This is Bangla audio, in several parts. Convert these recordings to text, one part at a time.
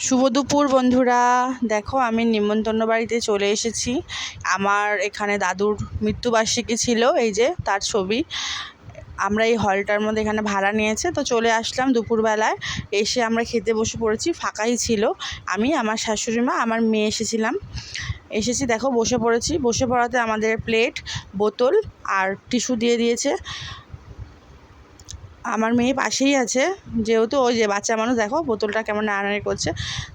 শুভ দুপুর বন্ধুরা। দেখো আমি নিমন্ত্রণ বাড়িতে চলে এসেছি। আমার এখানে দাদুর মৃত্যুবার্ষিকী ছিল, এই যে তার ছবি। আমরা এই হলটার মধ্যে এখানে ভাড়া নিয়েছে, তো চলে আসলাম দুপুরবেলায়। এসে আমরা খেতে বসে পড়েছি, ফাঁকাই ছিল। আমি, আমার শাশুড়ি মা, আমার মেয়ে এসেছি দেখো বসে পড়েছি। বসে পড়াতে আমাদের প্লেট, বোতল আর টিস্যু দিয়ে দিয়েছে। আমার মেয়ে পাশেই আছে, যেহেতু ওই যে বাচ্চা মানুষ, দেখো বোতলটা কেমন নাড়ানাড়ি করছে।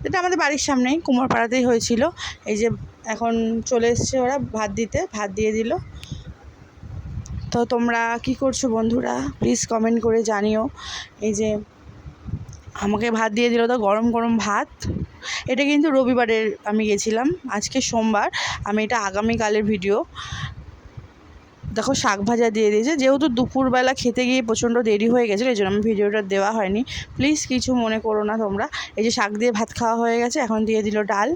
এটা আমাদের বাড়ির সামনেই, কুমারপাড়াতেই হয়েছিল। এই যে এখন চলে এসছে ওরা ভাত দিতে, ভাত দিয়ে দিল। তো তোমরা কি করছো বন্ধুরা, প্লিজ কমেন্ট করে জানিও। এই যে আমাকে ভাত দিয়ে দিল, তো গরম গরম ভাত। এটা কিন্তু রবিবারের আমি গেছিলাম, আজকে সোমবার। আমি এটা আগামীকালের ভিডিও। দেখো শাক ভাজা দিয়ে দিয়েছে, যেহেতু দুপুরবেলা খেতে গিয়ে প্রচণ্ড দেরি হয়ে গেছিলো, এই জন্য আমি ভিডিওটা দেওয়া হয়নি। প্লিজ কিছু মনে করো না তোমরা। এই যে শাক দিয়ে ভাত খাওয়া হয়ে গেছে, এখন দিয়ে দিল ডাল,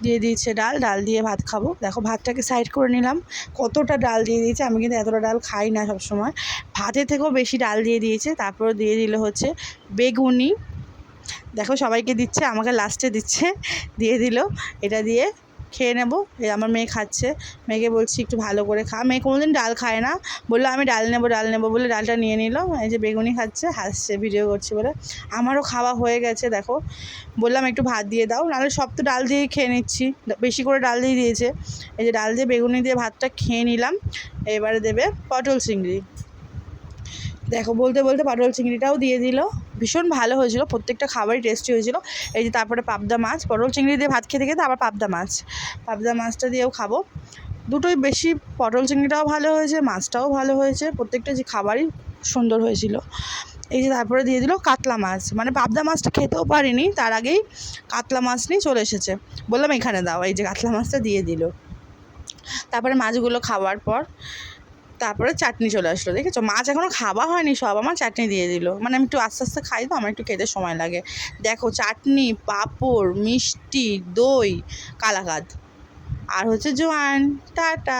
দিয়ে দিয়েছে ডাল দিয়ে ভাত খাবো। দেখো ভাতটাকে সাইড করে নিলাম, কতটা ডাল দিয়ে দিয়েছে। আমি কিন্তু এতটা ডাল খাই না সবসময়, ভাতের থেকেও বেশি ডাল দিয়ে দিয়েছে। তারপর দিয়ে দিল হচ্ছে বেগুনি। দেখো সবাইকে দিচ্ছে, আমাকে লাস্টে দিচ্ছে, দিয়ে দিল। এটা দিয়ে খেয়ে নেবো। এই আমার মেয়ে খাচ্ছে, মেয়েকে বলছি একটু ভালো করে খা। মেয়ে কোনোদিন ডাল খায় না, বললো আমি ডাল নেবো বলে ডালটা নিয়ে নিল। এই যে বেগুনি খাচ্ছে, হাসছে ভিডিও করছে বলে। আমারও খাওয়া হয়ে গেছে। দেখো বললাম একটু ভাত দিয়ে দাও, নাহলে সব তো ডাল দিয়েই খেয়ে নিচ্ছি। বেশি করে ডাল দিয়ে দিয়েছে। এই যে ডাল দিয়ে বেগুনি দিয়ে ভাতটা খেয়ে নিলাম। এবারে দেবে পটল চিংড়ি। দেখো বলতে বলতে পটল চিংড়িটাও দিয়ে দিল। ভীষণ ভালো হয়েছিল, প্রত্যেকটা খাবারই টেস্টি হয়েছিল। এই যে তারপরে পাবদা মাছ, পটল চিংড়ি দিয়ে ভাত খেতে খেতে আবার পাবদা মাছটা দিয়েও খাবো। দুটোই বেশি, পটল চিংড়িটাও ভালো হয়েছে, মাছটাও ভালো হয়েছে, প্রত্যেকটা যে খাবারই সুন্দর হয়েছিল। এই যে তারপরে দিয়ে দিল কাতলা মাছ, মানে পাবদা মাছটা খেতেও পারিনি, তার আগেই কাতলা মাছ নিয়ে চলে এসেছে। বললাম এখানে দাও, এই যে কাতলা মাছটা দিয়ে দিল। তারপরে মাছগুলো খাওয়ার পর তারপরে চাটনি চলে আসলো। দেখেছো, মাছ এখনও খাওয়া হয়নি, সব আমার চাটনি দিয়ে দিল। মানে আমি একটু আস্তে আস্তে খাই, তো আমার একটু খেতে সময় লাগে। দেখো চাটনি, পাঁপড়, মিষ্টি, দই, কালাকাঁদ আর হচ্ছে জোয়ান। টাটা।